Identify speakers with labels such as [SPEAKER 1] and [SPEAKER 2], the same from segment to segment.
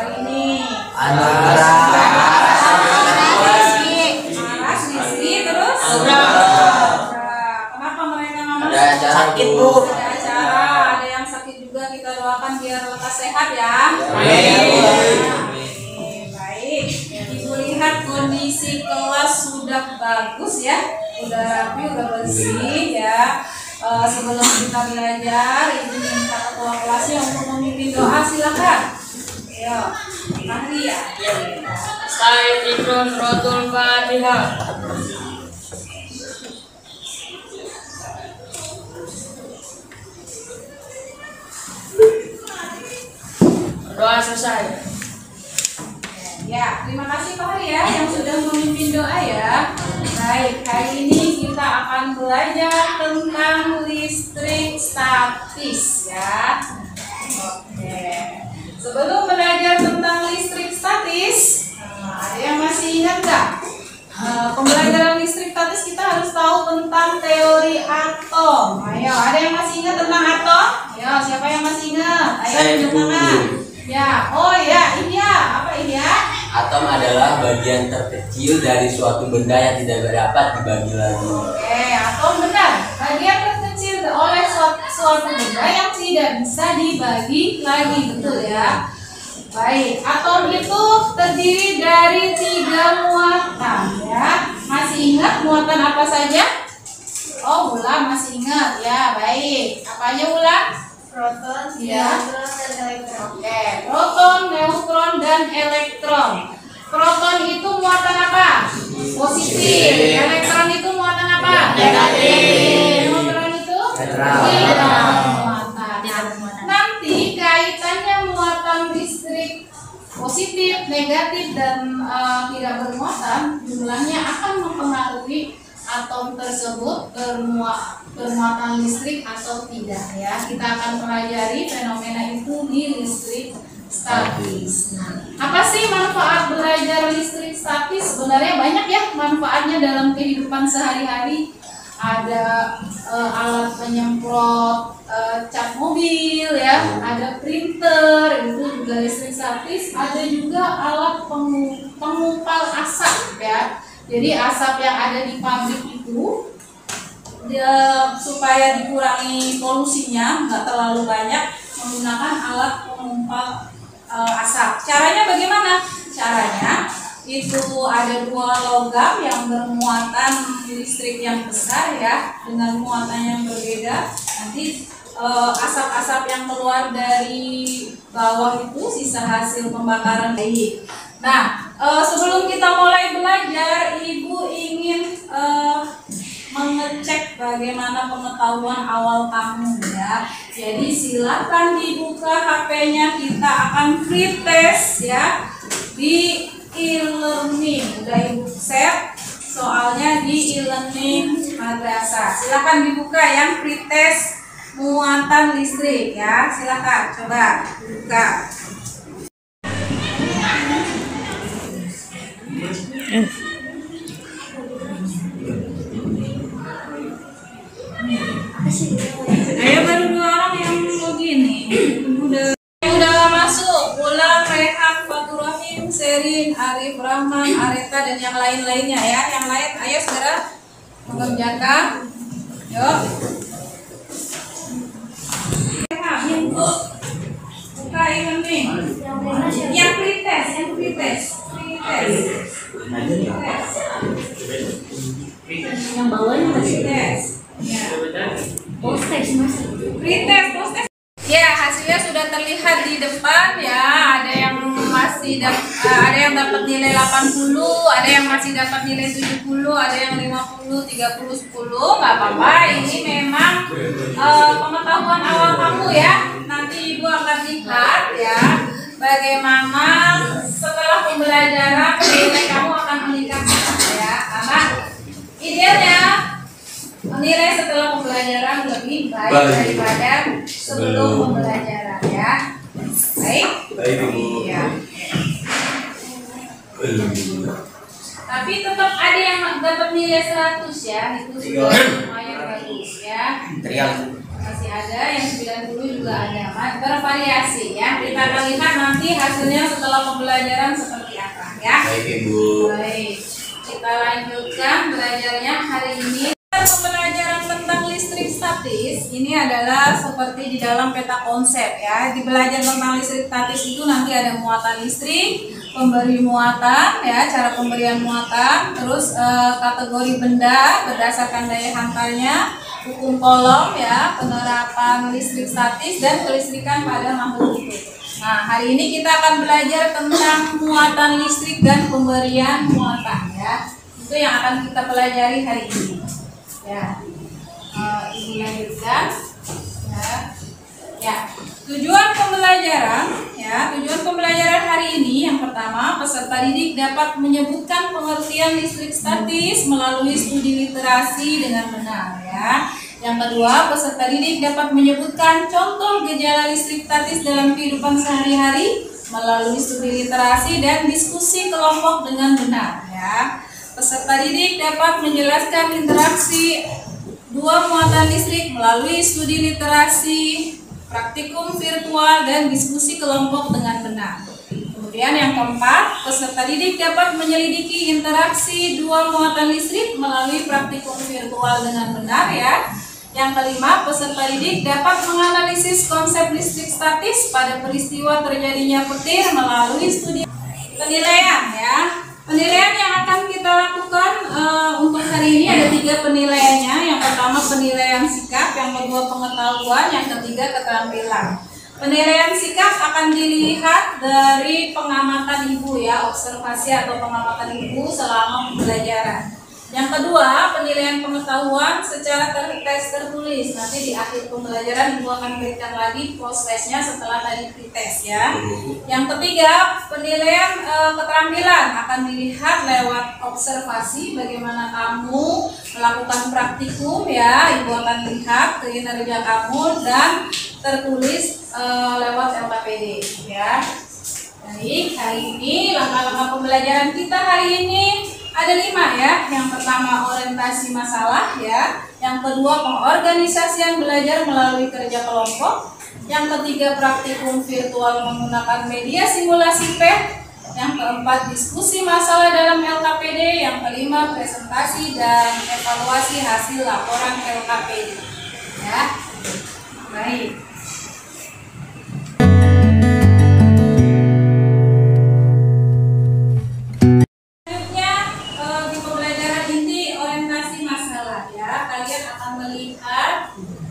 [SPEAKER 1] hari ini? Aras, Rizky, terus? Kenapa mereka nggak masuk?
[SPEAKER 2] Ada sakit, Bu.
[SPEAKER 1] Ada acara, ada yang sakit juga, kita doakan biar lekas sehat ya. Baik, Ibu lihat kondisi kelas sudah bagus ya, udah rapi, udah bersih ya. Sebelum kita belajar, Ibu minta ketua kelasnya untuk memimpin doa, silakan. Ayo, mari ya.
[SPEAKER 3] Astagfirullahaladzim, Rotul Fatihah. Doa selesai.
[SPEAKER 1] Ya, terima kasih Pak Hari ya yang sudah memimpin doa ya. Baik, hari ini kita akan belajar tentang listrik statis ya. Oke. Sebelum belajar tentang listrik statis, ada yang masih ingat nggak? Pembelajaran listrik statis kita harus tahu tentang teori atom. Ayo, ada yang masih ingat tentang atom? Ayo, siapa yang masih ingat? Ayo tunjuk tangan. Ya, oh ya, ini ya, apa ini ya?
[SPEAKER 2] Atom adalah bagian terkecil dari suatu benda yang tidak dapat dibagi lagi.
[SPEAKER 1] Oke, atom benar. Bagian terkecil oleh suatu benda yang tidak bisa dibagi lagi, betul ya? Baik, atom itu terdiri dari 3 muatan ya. Masih ingat muatan apa saja? Oh, Ulam masih ingat ya. Baik, apanya Ulam? Proton, ya.
[SPEAKER 4] neutron, dan elektron.
[SPEAKER 1] Oke, proton, neutron, dan elektron. Proton itu muatan apa? Positif. Elektron itu muatan apa?
[SPEAKER 2] Negatif.
[SPEAKER 1] Neutron itu?
[SPEAKER 2] Netral.
[SPEAKER 1] Tidak bermuatan. Nanti kaitannya muatan listrik positif, negatif, dan tidak bermuatan, jumlahnya akan mempengaruhi atom tersebut bermuatan listrik atau tidak ya. Kita akan pelajari fenomena itu di listrik statis. Nah, apa sih manfaat belajar listrik statis? Sebenarnya banyak ya manfaatnya dalam kehidupan sehari-hari. Ada alat penyemprot cat mobil ya, ada printer itu juga listrik statis. Ada juga alat pengumpal asap ya. Jadi asap yang ada di pabrik itu supaya dikurangi polusinya, nggak terlalu banyak, menggunakan alat pengumpal asap. Caranya bagaimana? Caranya itu ada 2 logam yang bermuatan listrik yang besar ya, dengan muatan yang berbeda. Nanti asap-asap yang keluar dari bawah itu sisa hasil pembakaran baik. Nah, sebelum kita mulai belajar, Ibu ingin mengecek bagaimana pengetahuan awal kamu ya. Jadi silakan dibuka HP-nya, kita akan free test ya di e-learning. Udah Ibu set soalnya di e-learning madrasah. Silakan dibuka yang free test muatan listrik ya. Silakan coba buka. Ayo baru 2 orang yang login nih. Udah masuk. Ulang, Rehan, Fatur Rahim, Serin, Arif, Rahman, Areta, dan yang lain-lainnya ya. Yang lain ayo segera mengerjakan. Yuk. Buka e-learning. Yang pretest, yang pretest.
[SPEAKER 4] Yang bawahnya masih
[SPEAKER 1] Pretest. Ya.
[SPEAKER 4] postage masih.
[SPEAKER 1] Pretest. Ya, hasilnya sudah terlihat di depan ya. Ada yang ada yang dapat nilai 80, ada yang masih dapat nilai 70, ada yang 50, 30, 10. Nggak apa-apa. Ini memang pengetahuan awal kamu ya. Nanti Ibu akan lihat ya bagaimana setelah pembelajaran nilai kamu akan meningkat ya. Karena idealnya nilai setelah pembelajaran lebih baik daripada sebelum pembelajaran ya. Baik?
[SPEAKER 2] Baik, Ibu.
[SPEAKER 1] Ya. Tapi tetap ada yang dapat nilai 100 ya. Itu sudah lumayan bagus ya. Masih ada yang 90 juga ada bervariasi ya. Kita akan lihat nanti hasilnya setelah pembelajaran seperti apa ya.
[SPEAKER 2] Baik Ibu.
[SPEAKER 1] Baik, kita lanjutkan belajarnya hari ini. Pembelajaran tentang listrik statis ini adalah seperti di dalam peta konsep ya. Di belajar tentang listrik statis itu nanti ada muatan listrik, pemberi muatan ya, cara pemberian muatan, terus kategori benda berdasarkan daya hantarnya, hukum Coulomb ya, penerapan listrik statis dan kelistrikan pada makhluk itu. Nah, hari ini kita akan belajar tentang muatan listrik dan pemberian muatan ya. Itu yang akan kita pelajari hari ini. Ya, Ibu lanjutkan. Ya, tujuan pembelajaran hari ini yang pertama, peserta didik dapat menyebutkan pengertian listrik statis melalui studi literasi dengan benar ya. Yang kedua, peserta didik dapat menyebutkan contoh gejala listrik statis dalam kehidupan sehari-hari melalui studi literasi dan diskusi kelompok dengan benar ya. Peserta didik dapat menjelaskan interaksi dua muatan listrik melalui studi literasi, praktikum virtual, dan diskusi kelompok dengan benar. Kemudian yang keempat, peserta didik dapat menyelidiki interaksi dua muatan listrik melalui praktikum virtual dengan benar ya. Yang kelima, peserta didik dapat menganalisis konsep listrik statis pada peristiwa terjadinya petir melalui studi penilaian ya. Penilaian yang akan kita lakukan untuk hari ini ada 3 penilaiannya. Yang pertama penilaian sikap, yang kedua pengetahuan, yang ketiga keterampilan. Penilaian sikap akan dilihat dari pengamatan Ibu ya, observasi atau pengamatan Ibu selama pembelajaran. Yang kedua, penilaian pengetahuan secara tes tertulis. Nanti di akhir pembelajaran Ibu akan berikan lagi post-testnya setelah tadi pretest ya. Yang ketiga, penilaian keterampilan akan dilihat lewat observasi, bagaimana kamu melakukan praktikum ya. Ibu akan lihat kinerja kamu dan tertulis lewat LKPD ya. Baik, hari ini langkah-langkah pembelajaran kita hari ini ada 5 ya. Yang pertama orientasi masalah ya. Yang kedua pengorganisasian belajar melalui kerja kelompok. Yang ketiga praktikum virtual menggunakan media simulasi PET. Yang keempat diskusi masalah dalam LKPD. Yang kelima presentasi dan evaluasi hasil laporan LKPD ya. Baik.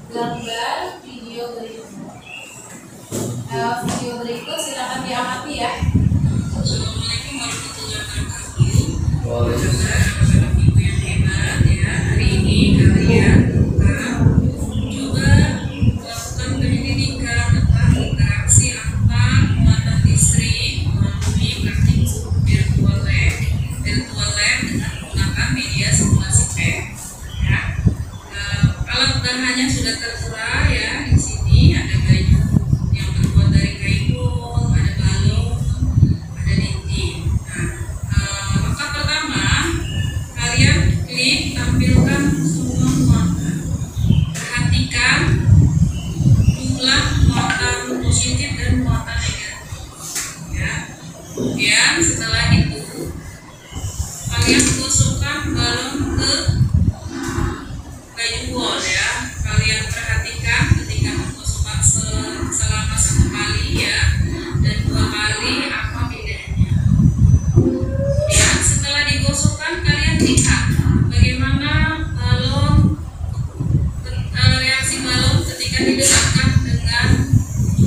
[SPEAKER 1] Gambar video berikut silakan diamati ya.
[SPEAKER 5] Assalamualaikum warahmatullahi wabarakatuh. Ibu yang hebat ya. Hari ini kalian coba melakukan penyelidikan tentang interaksi antar muatan listrik melalui praktikum virtual lab dengan menggunakan media simulasi PET. Alat bahannya sudah tertera ya. Di sini ada kayu yang terbuat dari kayu, ada balon, ada dinding. Nah, langkah pertama kalian klik tampilkan semua muatan. Perhatikan jumlah muatan positif dan muatan negatif. Ya. Kemudian setelah itu kalian gosokkan balon ke kayu wall ya. Kalian perhatikan ketika menggosokkan selama 1 kali ya dan 2 kali apa bedanya. Ya, setelah digosokkan kalian lihat bagaimana reaksi balon ketika didekatkan dengan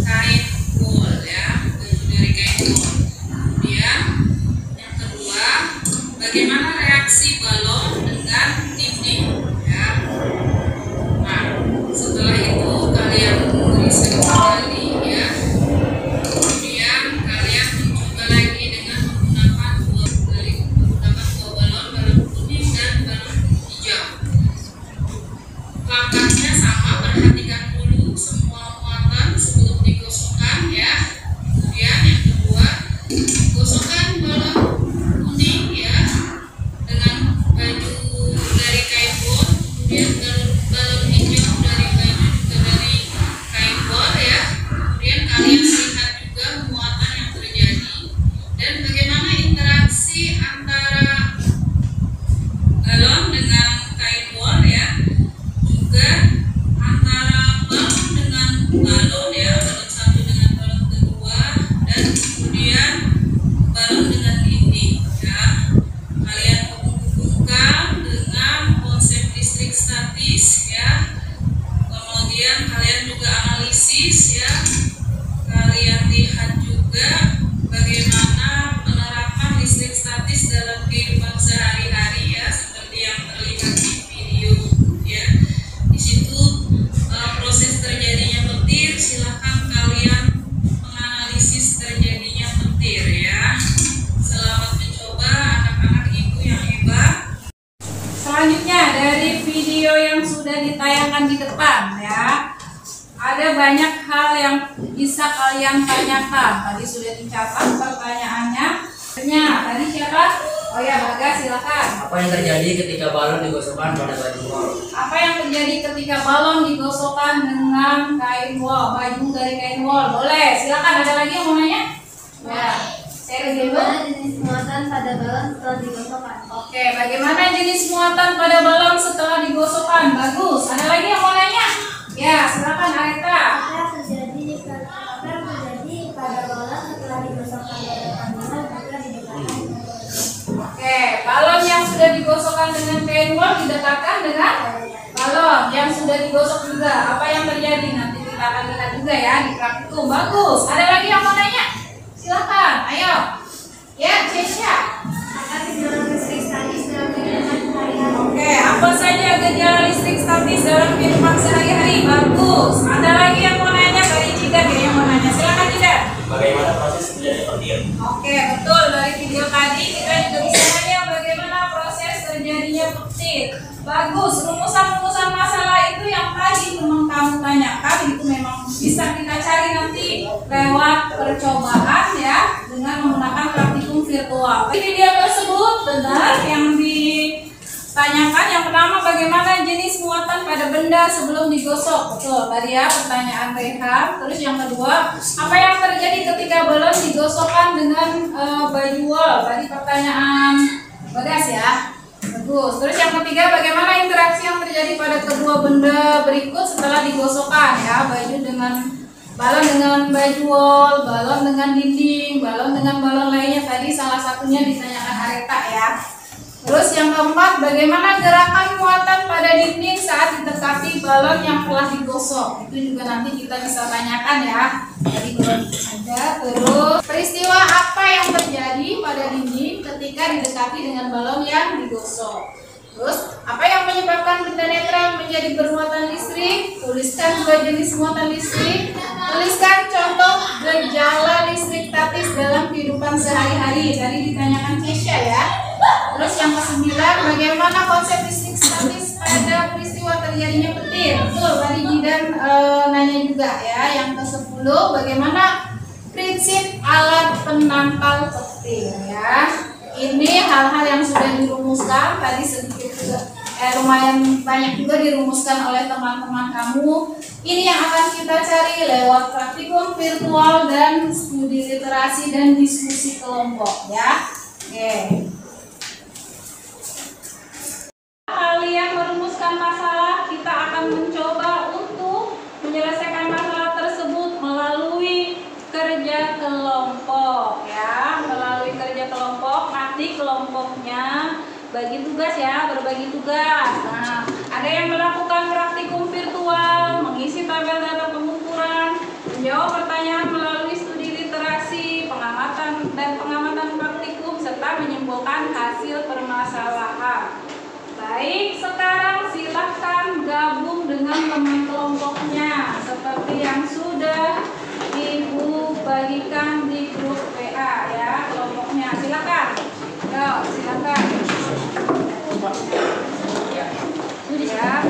[SPEAKER 5] kain wall ya, baju dari kain wall. Kemudian yang kedua, bagaimana reaksi balon dengan dinding ya. Nah, setelah itu kalian riset kembali ya. Kemudian kalian mencoba lagi dengan menggunakan dua balon kuning dan balon hijau. Langkahnya sama, perhatikan dulu semua muatan sebelum digosokkan ya. Kemudian yang kedua, gosokkan balon kuning ya dengan baju dari kain wol. Kemudian balon hijau dari baju juga dari kain wol ya.
[SPEAKER 1] kalian tanyakan? Tadi sudah dicatat pertanyaannya. Tadi siapa? Oh ya, Bagas, silakan.
[SPEAKER 3] Apa yang terjadi ketika balon digosokkan pada baju wol?
[SPEAKER 1] Apa yang terjadi ketika balon digosokkan dengan kain wol, baju dari kain wol? Boleh, silakan. Ada lagi yang mau nanya? Ya, saya dulu.
[SPEAKER 4] Bagaimana jenis muatan pada balon setelah digosokkan?
[SPEAKER 1] Oke, bagaimana jenis muatan pada balon setelah digosokkan? Bagus. Ada lagi yang mau nanya? Ya, silakan Areta.
[SPEAKER 4] Apa yang terjadi pada balon setelah digosokkan pada kandungan jika didekatkan?
[SPEAKER 1] Oke, balon yang sudah digosokkan dengan kain wol didekatkan dengan balon yang sudah digosok juga. Apa yang terjadi? Nanti kita akan lihat juga ya di praktikum. Bagus. Ada lagi yang mau nanya? Silakan. Ayo. Ya, Cesha.
[SPEAKER 4] Apa gejala listrik statis dalam kehidupan sehari-hari?
[SPEAKER 1] Oke, apa saja gejala listrik statis dalam kehidupan sehari-hari? Bagus. Ada lagi yang mau nanya? Dari Jidan ya yang mau nanya. Silakan Jidan.
[SPEAKER 6] Bagaimana proses terjadi petir?
[SPEAKER 1] Oke, betul. Dari video tadi kita juga bisa nanya bagaimana proses terjadinya petir. Bagus. Rumusan-rumusan masalah itu yang tadi teman kamu tanyakan itu memang bisa kita cari nanti lewat percobaan ya dengan menggunakan praktikum virtual. Di video tersebut benar yang ditanyakan yang pertama bagaimana jenis muatan pada benda sebelum digosok. Betul tadi ya pertanyaan Rehan. Terus yang kedua, apa yang terjadi ketika balon digosokkan dengan baju wol? Tadi pertanyaan Bagas ya. Bagus. Terus yang ketiga, bagaimana interaksi yang terjadi pada kedua benda berikut setelah digosokkan ya, baju dengan balon dengan baju wol, balon dengan dinding, balon dengan balon lainnya. Tadi salah satunya ditanyakan Areta ya. Terus yang keempat, bagaimana gerakan muatan pada dinding saat didekati balon yang telah digosok? Itu juga nanti kita bisa tanyakan ya. Tadi belum ada. Terus peristiwa apa yang terjadi pada dinding ketika didekati dengan balon yang digosok? Terus apa yang menyebabkan benda netral menjadi bermuatan listrik? Tuliskan dua jenis muatan listrik. Tuliskan contoh gejala listrik statis dalam kehidupan sehari-hari. Tadi ditanyakan Kesha ya. Terus yang kesembilan, bagaimana konsep listrik statis pada peristiwa terjadinya petir? Betul, tadi Jidan nanya juga ya. Yang ke-10, bagaimana prinsip alat penangkal petir ya. Ini hal-hal yang sudah dirumuskan tadi sedikit juga, lumayan banyak juga dirumuskan oleh teman-teman kamu. Ini yang akan kita cari lewat praktikum virtual dan studi literasi dan diskusi kelompok ya. Oke. Kalian merumuskan masalah, kita akan mencoba untuk menyelesaikan masalah tersebut melalui kerja kelompok ya, melalui kerja kelompok. Nanti kelompoknya bagi tugas ya, berbagi tugas. Nah, ada yang melakukan praktikum virtual, mengisi tabel data pengukuran, menjawab pertanyaan melalui studi literasi, pengamatan dan pengamatan praktikum serta menyimpulkan hasil permasalahan. Baik, sekarang silahkan gabung dengan teman kelompoknya seperti yang sudah Ibu bagikan di grup WA ya, kelompoknya. Silakan. Yo, silakan. Ya.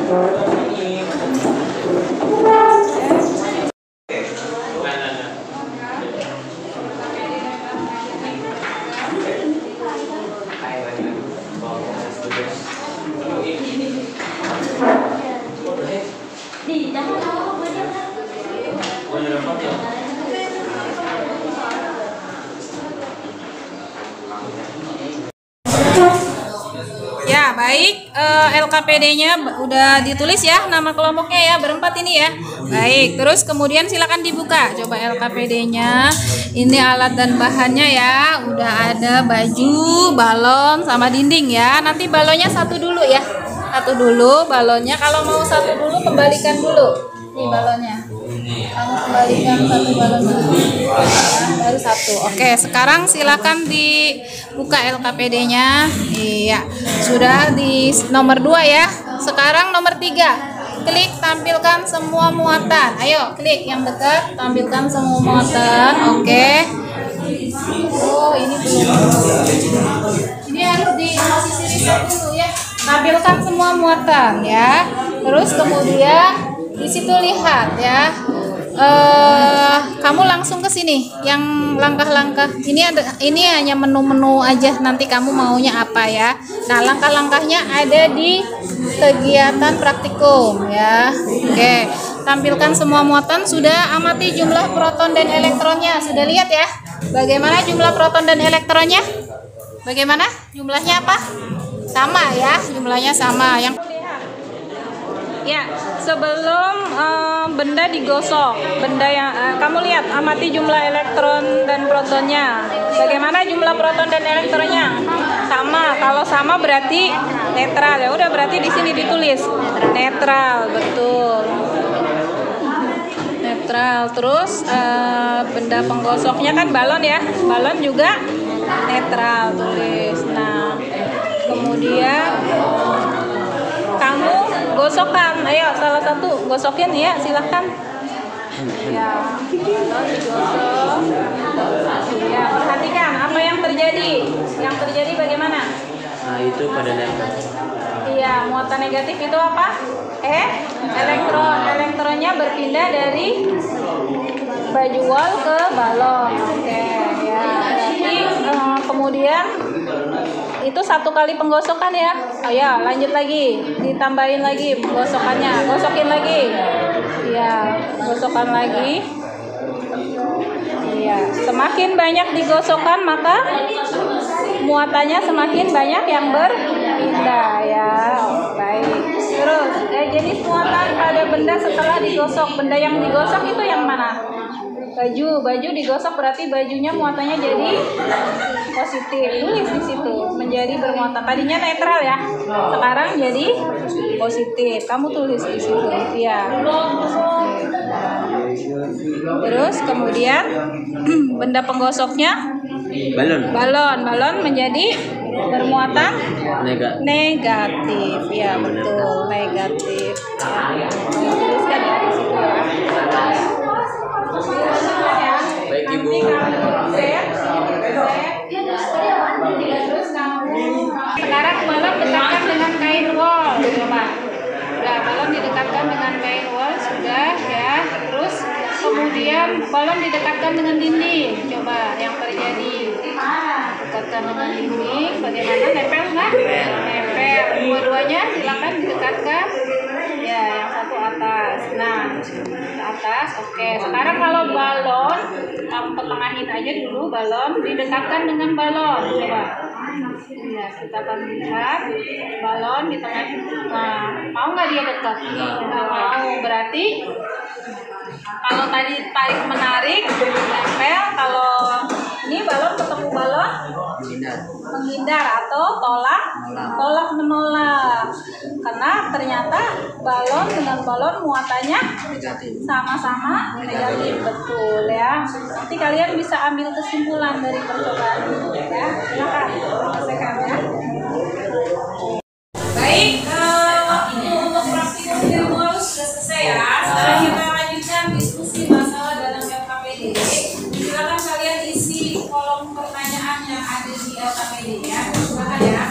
[SPEAKER 1] Ya, baik, LKPD-nya udah ditulis ya, nama kelompoknya ya, berempat ini ya. Baik, terus kemudian silakan dibuka. Coba LKPD-nya. Ini alat dan bahannya ya. Udah ada baju, balon, sama dinding ya. Nanti balonnya satu dulu ya. Satu dulu balonnya. Kalau mau satu dulu, kembalikan dulu. Nih balonnya. Kamu kembalikan satu balon dulu. Ya, baru satu. Oke, sekarang silakan dibuka LKPD-nya. Iya, sudah di nomor 2 ya. Sekarang nomor 3. Klik tampilkan semua muatan. Ayo, klik yang dekat, tampilkan semua muatan. Oke. Oh, ini belum. Ini harus di posisi riset dulu ya. Tampilkan semua muatan ya. Terus kemudian di situ lihat ya. kamu langsung ke sini. Yang langkah-langkah ini hanya menu-menu aja. Nanti kamu maunya apa ya? Nah, langkah-langkahnya ada di kegiatan praktikum ya. Oke, tampilkan semua muatan. Sudah amati jumlah proton dan elektronnya. Sudah lihat ya? Bagaimana jumlah proton dan elektronnya? Bagaimana? Jumlahnya apa? Sama ya, jumlahnya sama. Yang ya, sebelum benda digosok, benda yang kamu lihat, amati jumlah elektron dan protonnya. Bagaimana jumlah proton dan elektronnya? Sama. Kalau sama berarti netral. Ya udah, berarti di sini ditulis netral, betul. Netral. Terus benda penggosoknya kan balon ya. Balon juga netral, tulis. Nah, kemudian kamu gosokkan, ayo salah satu gosokin ya, silahkan ya. Digosok ya, perhatikan apa yang terjadi bagaimana.
[SPEAKER 2] Nah, itu pada nempel.
[SPEAKER 1] Iya, muatan negatif itu apa? Elektronnya berpindah dari baju wol ke balon. Oke ya, berarti kemudian itu satu kali penggosokan ya. Oh ya, lanjut lagi, ditambahin lagi gosokannya, gosokin lagi. Iya, gosokkan lagi. Iya, semakin banyak digosokkan maka muatannya semakin banyak yang berpindah ya. Baik. Terus, jenis muatan pada benda setelah digosok. Benda yang digosok itu yang mana? Baju digosok berarti bajunya muatannya jadi positif. Tulis di situ, menjadi bermuatan. Tadinya netral ya, sekarang jadi positif. Kamu tulis di situ, ya. Terus kemudian benda penggosoknya balon menjadi bermuatan negatif. Ya betul, negatif. Ya, tuliskan ya di situ ya.
[SPEAKER 2] Baik Ibu.
[SPEAKER 1] Terus kamu sekarang balon dekatkan dengan kain wol, coba. Udah, balon didekatkan dengan kain wol sudah ya. Terus kemudian balon didekatkan dengan dinding. Coba yang terjadi. Dekatkan dengan dinding. Bagaimana? Nempel nggak? Nempel. Dua-duanya silakan didekatkan. Ya, yang satu atas. Nah, ke atas. Oke. Sekarang kalau balon, kamu ketengahin aja dulu balon. Didekatkan dengan balon. Coba. Ya, kita akan lihat balon di tengah. Nah, mau nggak dia dekat? Nggak mau. Berarti kalau tadi tarik menarik nempel, kalau ini balon ketemu balon menghindar atau tolak menolak, karena ternyata balon dengan balon muatannya sama-sama negatif, betul ya. Nanti kalian bisa ambil kesimpulan dari percobaan ini ya. Silakan selesaikan ya. Baik, untuk praktikum virtual sudah selesai ya. Sekarang kita lanjutkan diskusi masalah dalam LKPD. Silakan kalian isi kolom pertanyaan yang ada di LKPD ya. Silakan ya.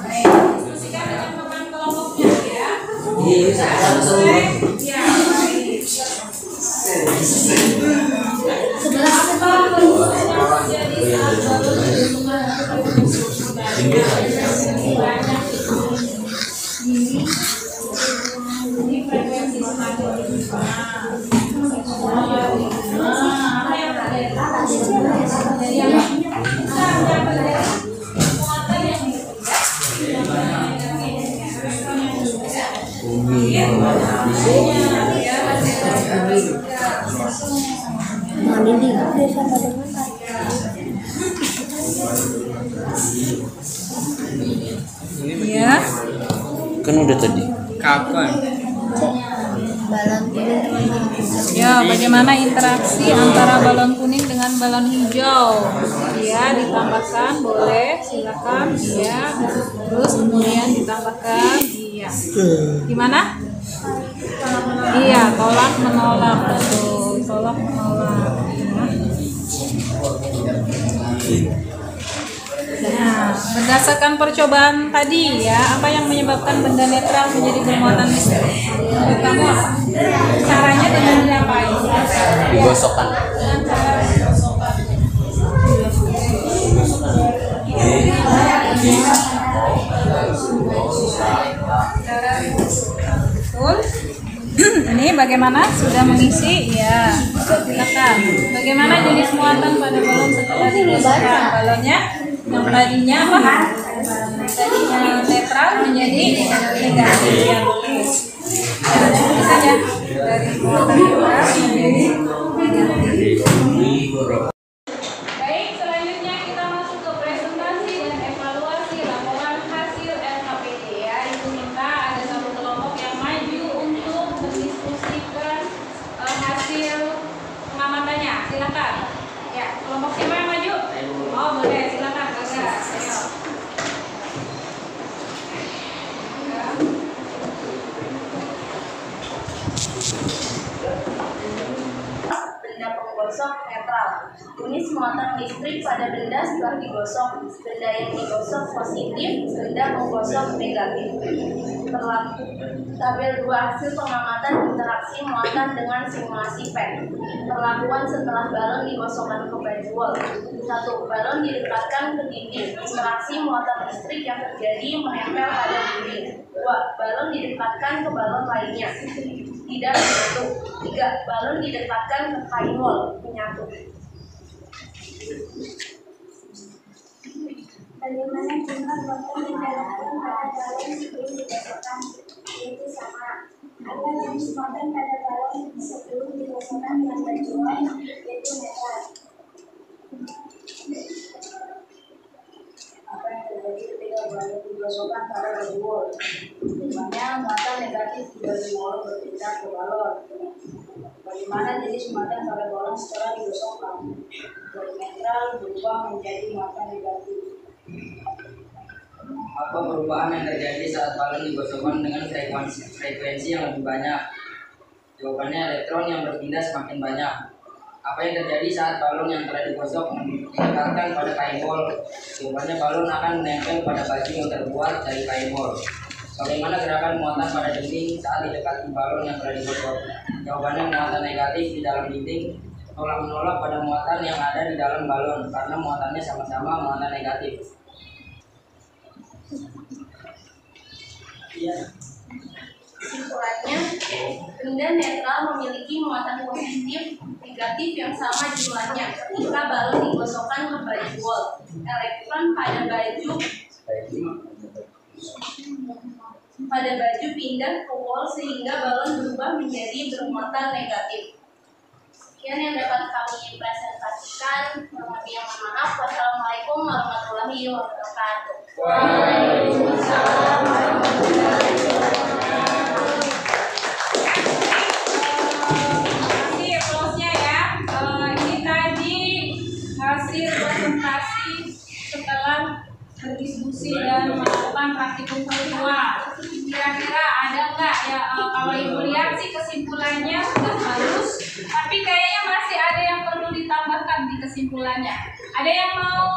[SPEAKER 1] Diskusikan dengan teman kelompoknya ya. Ya, baik. Apa perubahan yang terjadi saat ini frekuensi semakin ya.
[SPEAKER 2] Kan udah tadi.
[SPEAKER 3] Kapan?
[SPEAKER 4] Balon kuning.
[SPEAKER 1] Ya, bagaimana interaksi antara balon kuning dengan balon hijau? Ya, ditambahkan boleh, silakan. Ya, terus kemudian ditambahkan. Iya. Gimana? Iya, tolak menolak, betul. Tolak menolak. Nah,
[SPEAKER 7] Berdasarkan percobaan tadi ya, apa yang menyebabkan benda netral menjadi bermuatan listrik? Menurut kamu apa? Caranya dengan diapain?
[SPEAKER 2] Digosokkan.
[SPEAKER 7] Dengan cara digosokkan. Betul. Ini bagaimana? Sudah mengisi? Ya. Silakan. Bagaimana jenis muatan pada balon setelah digosokkan? Balonnya yang tadinya apa? Tadinya netral menjadi negatif ya. Ini saja dari muatan netral menjadi negatif. Baik, selanjutnya kita masuk ke presentasi dan evaluasi laporan hasil LKPD ya. Ibu minta ada satu kelompok yang maju untuk mendiskusikan hasil pengamatannya. Silakan. Ya, kelompok siapa yang maju? Oh, boleh. Silakan, Kakak. Ayo.
[SPEAKER 8] Benda penggosok netral. Jenis muatan listrik pada benda setelah digosok. Benda yang digosok positif, benda penggosok negatif. Tabel 2 hasil pengamatan interaksi muatan dengan simulasi PET. Perlakuan setelah balon digosokkan ke benjol. 1. Balon didekatkan ke dinding. Interaksi muatan listrik yang terjadi menempel pada dinding. 2. Balon didekatkan ke balon lainnya. Tidak menyatu. 3. Balon didekatkan ke kain wol, menyatu.
[SPEAKER 4] Bagaimana jumlah muatan yang dilakukan pada balon sebelum digosokkan? Yaitu sama. Apa jenis muatan pada balon sebelum digosokkan dengan benjolan? Yaitu netral.
[SPEAKER 8] Apa yang terjadi ketika balon digosokkan pada benjol? Dimana muatan negatif di benjol berpindah ke balon. Bagaimana jenis muatan pada balon setelah digosokkan? Dari netral berubah menjadi muatan negatif.
[SPEAKER 3] Apa perubahan yang terjadi saat balon digosokkan dengan frekuensi yang lebih banyak? Jawabannya elektron yang berpindah semakin banyak. Apa yang terjadi saat balon yang telah digosok didekatkan pada kain wol? Jawabannya balon akan menempel pada baju yang terbuat dari kain wol. Bagaimana gerakan muatan pada dinding saat didekati balon yang telah digosok? Jawabannya muatan negatif di dalam dinding tolak-menolak pada muatan yang ada di dalam balon karena muatannya sama-sama muatan negatif.
[SPEAKER 8] Kesimpulannya, benda netral memiliki muatan positif negatif yang sama jumlahnya ketika balon digosokkan ke baju wol. Elektron pada baju pindah ke wol sehingga balon berubah menjadi bermuatan negatif. Sekian yang dapat kami presentasikan. Kurang lebihnya mohon maaf. Wassalamualaikum warahmatullahi wabarakatuh.
[SPEAKER 7] Waalaikumsalam warahmatullahi wabarakatuh. Kasih close-nya ya. Ini tadi hasil presentasi setelah berdiskusi dan melakukan praktikum virtual. Kira-kira ada nggak ya? Kalau ibu lihat sih kesimpulannya sudah halus, tapi kayaknya masih ada yang perlu ditambahkan di kesimpulannya. Ada yang mau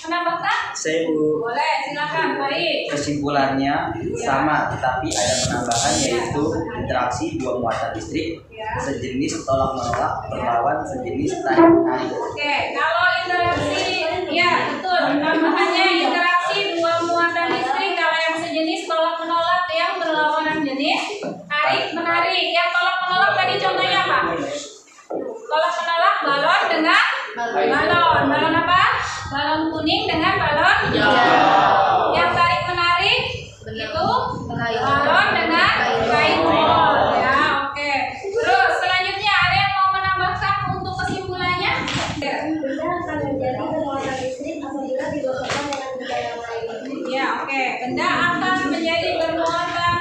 [SPEAKER 7] menambahkan?
[SPEAKER 6] Saya Bu.
[SPEAKER 7] Boleh, silakan. Baik.
[SPEAKER 6] Kesimpulannya sama, tetapi ada penambahan yaitu interaksi dua muatan listrik sejenis tolak menolak berlawan sejenis tarik menarik.
[SPEAKER 7] Oke, kalau interaksi, ya betul. Tambahannya interaksi dua muatan listrik kalau yang sejenis tolak menolak yang berlawanan jenis tarik menarik. Yang tolak menolak tadi contohnya apa? Tolak menolak balon dengan balon. Balon apa? Balon kuning dengan balon hijau. Yang tarik menarik itu balon dengan kain wol. Ya, oke. Terus selanjutnya ada yang mau menambahkan untuk kesimpulannya?
[SPEAKER 4] Benda akan menjadi bermuatan listrik apabila digosokkan dengan benda yang lain.
[SPEAKER 7] Ya, oke. Benda akan menjadi bermuatan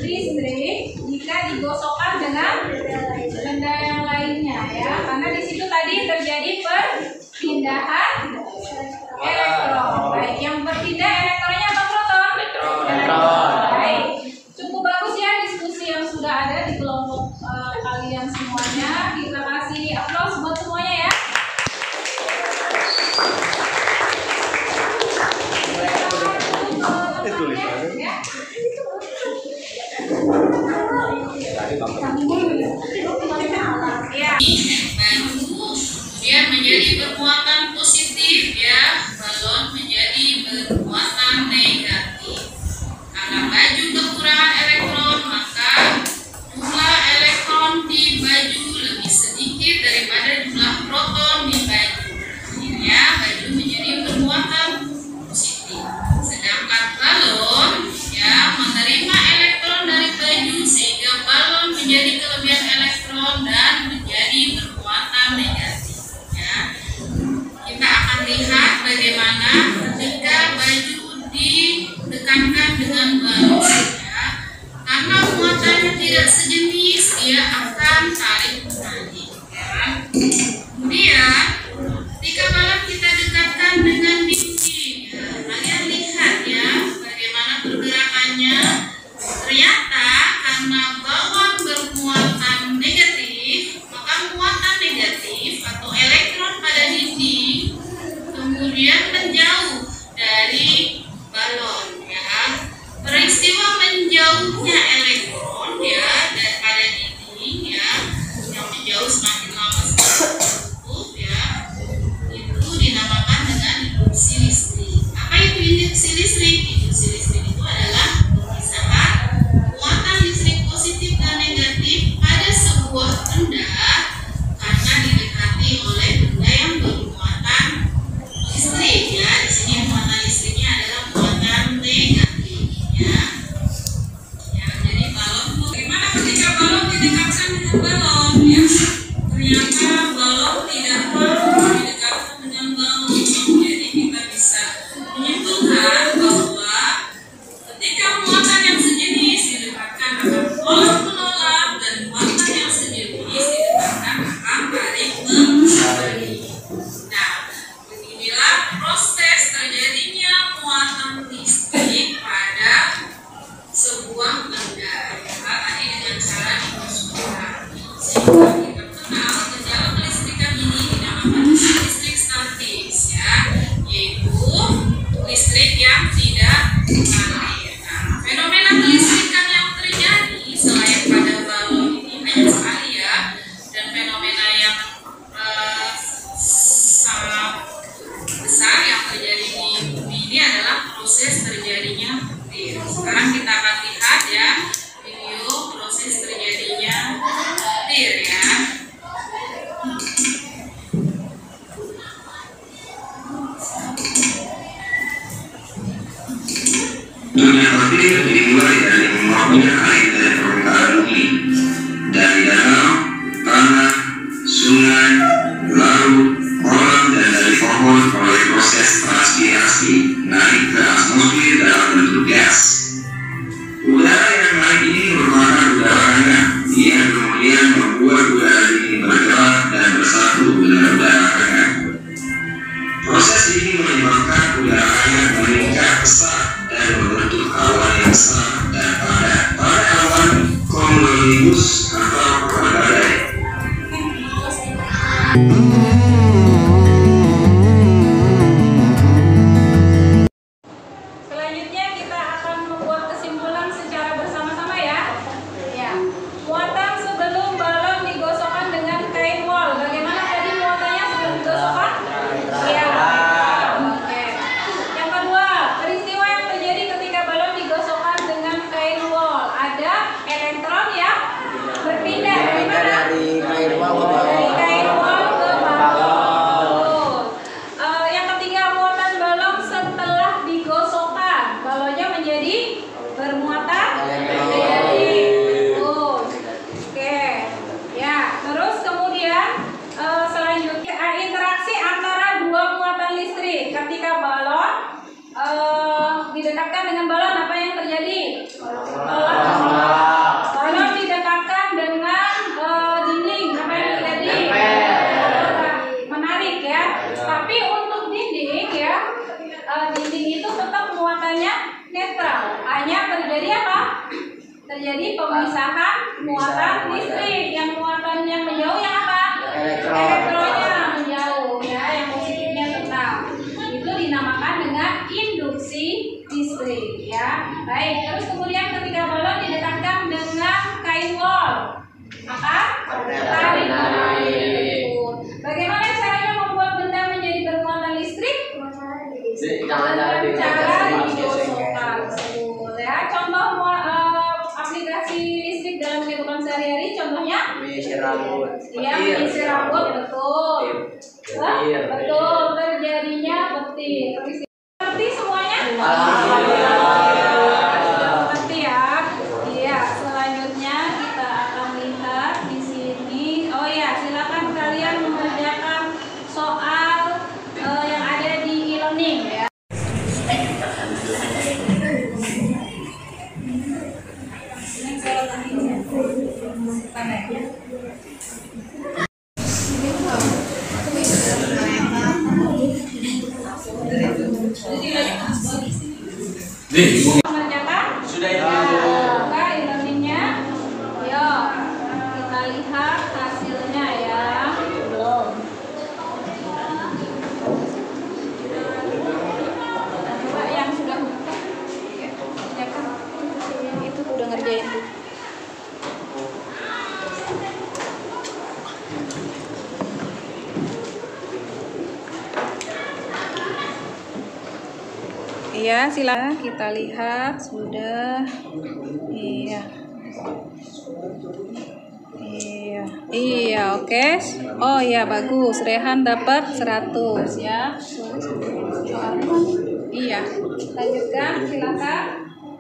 [SPEAKER 7] listrik jika digosokkan dengan benda yang lainnya ya. Karena di situ tadi terjadi perpindahan elektron. Baik, yang berpindah elektronnya apa proton? Elektron. Baik. Cukup bagus ya diskusi yang sudah ada di kelompok kalian semuanya. Kita kasih aplaus buat semuanya ya.
[SPEAKER 5] dari balon ya. Peristiwa menjauhnya elektron ya daripada dinding ya, yang menjauh semakin lama semakin tertutup ya, itu dinamakan dengan induksi listrik. Apa itu induksi listrik? Induksi listrik itu adalah pemisahan muatan listrik positif dan negatif pada sebuah benda karena didekati oleh benda yang bermuatan listrik ya. Di sini muatan listriknya adalah muatan negatif ya. Ya, jadi balon, bagaimana ketika balon didekatkan dengan balon ya? Ternyata balon tidak mau didekatkan dengan balon. Jadi kita bisa menyimpulkan bahwa ketika muatan yang sejenis didekatkan akan tolak menolak dan muatan yang sejenis didekatkan akan tarik menarik. Nah, beginilah proses terjadinya muatan listrik pada sebuah benda ya, tadi dengan cara dikosongkan. Sehingga kita kenal gejala kelistrikan ini dinamakan listrik statis ya, yaitu listrik yang tidak mengalir. Nah, fenomena kelistrikan yang terjadi selain pada balon ini banyak sekali ya, dan fenomena yang sangat besar yang terjadi di bumi ini adalah proses terjadinya petir. Sekarang kita akan lihat ya video proses terjadinya petir ya.
[SPEAKER 9] Dunia petir dimulai dari menguapnya air dari permukaan bumi, dari danau, tanah, sungai, laut, kolam, dan dari pohon oleh proses transpirasi naik ke atmosfer dalam bentuk gas. Udara yang naik ini merupakan udara hangat yang kemudian membuat udara ini bergerak dan bersatu dengan udara hangat. Proses ini menyebabkan udara hangat meningkat pesat dan membentuk awan yang besar dan padat. Pada awan cumulonimbus atau awan badai.
[SPEAKER 7] Selanjutnya kita akan membuat kesimpulan secara bersama-sama ya. Ya. Muatan sebelum balon digosokkan dengan kain wol. Bagaimana tadi muatannya sebelum digosokkan? Iya. Oke. Yang kedua, peristiwa yang terjadi ketika balon digosokkan dengan kain wol. Ada elektron yang berpindah dari mana?
[SPEAKER 6] Dari kain wol ke
[SPEAKER 7] Dari kain wol ke balon. Yang ketiga, muatan balon setelah digosokkan, balonnya menjadi bermuatan negatif. Betul. Oke. Ya, terus kemudian selanjutnya interaksi antara dua muatan listrik. Ketika balon didekatkan dengan balon, apa yang terjadi? Balon didekatkan dengan dinding, apa yang terjadi? Menarik ya. Tapi untuk dinding ya, dinding itu tetap muatannya netral. Hanya terjadi apa? Terjadi pemisahan muatan listrik. Yang muatannya menjauh yang apa? Elektronnya menjauh ya, yang positifnya tetap. Itu dinamakan dengan induksi listrik ya. Baik, terus kemudian ketika balon didekatkan dengan kain wol, maka tarik menarik. Bagaimana caranya membuat benda menjadi bermuatan listrik? Dengan cara digosokkan ya. Contoh aplikasi listrik dalam kehidupan sehari-hari, contohnya
[SPEAKER 6] menyisir rambut.
[SPEAKER 7] ya menyisir rambut, betul. Betul, terjadinya petir. Ngerti semuanya? Ngerti ya? Iya, selanjutnya kita akan lihat di sini. Oh ya, silakan kalian mengerjakan soal yang ada di e-learning ya. Mengerjakan?
[SPEAKER 2] Sudah
[SPEAKER 7] Ya,
[SPEAKER 2] itu.
[SPEAKER 7] buka e-learningnya. Yuk, kita lihat hasilnya ya. Belum. Coba Iya, silakan kita lihat sudah. Iya. Iya, oke. Oh iya, bagus. Rehan dapat 100 ya. Iya. Lanjutkan, silakan.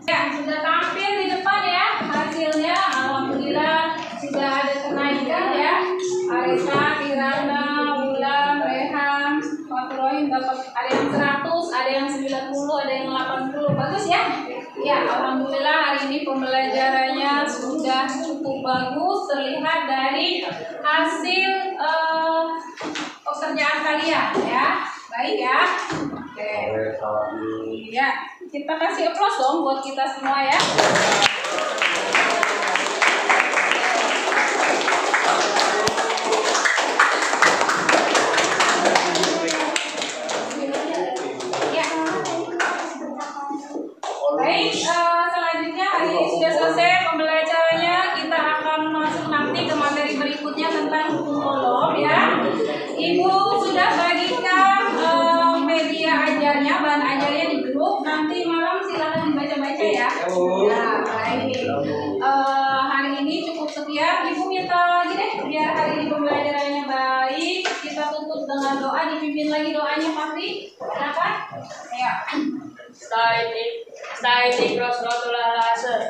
[SPEAKER 7] Ya, sudah tampil di depan ya hasilnya. Alhamdulillah sudah ada kenaikan ya. Arisa, Kirana, Wulan, Rehan, Fatroin dapat ada yang 100, ada yang 90, ada yang 80. Bagus ya? Ya, alhamdulillah hari ini pembelajarannya sudah cukup bagus, terlihat dari hasil pekerjaan kalian ya. Baik ya. Oke. Ya, kita kasih aplaus dong buat kita semua ya. Baik, selanjutnya hari ini sudah selesai pembelajarannya. Kita akan masuk nanti ke materi berikutnya tentang hukum kolom ya. Ibu sudah bagikan media ajarnya, bahan ajarnya di grup. Nanti malam silakan dibaca-baca ya. Nah, baik. Hari ini cukup sekian. Ibu minta lagi deh biar hari ini pembelajarannya baik. Kita tutup dengan doa, dipimpin lagi doanya Fahri. Silakan. Ya. Stay cross rotular laser.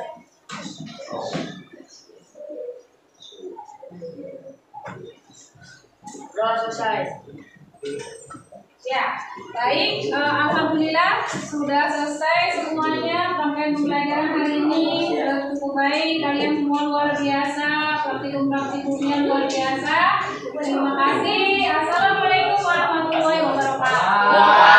[SPEAKER 7] Selesai. Ya, baik. Alhamdulillah sudah selesai semuanya. Rangkaian pembelajaran hari ini sudah cukup baik. Kalian semua luar biasa. Praktikumnya luar biasa. Terima kasih. Assalamualaikum warahmatullahi wabarakatuh.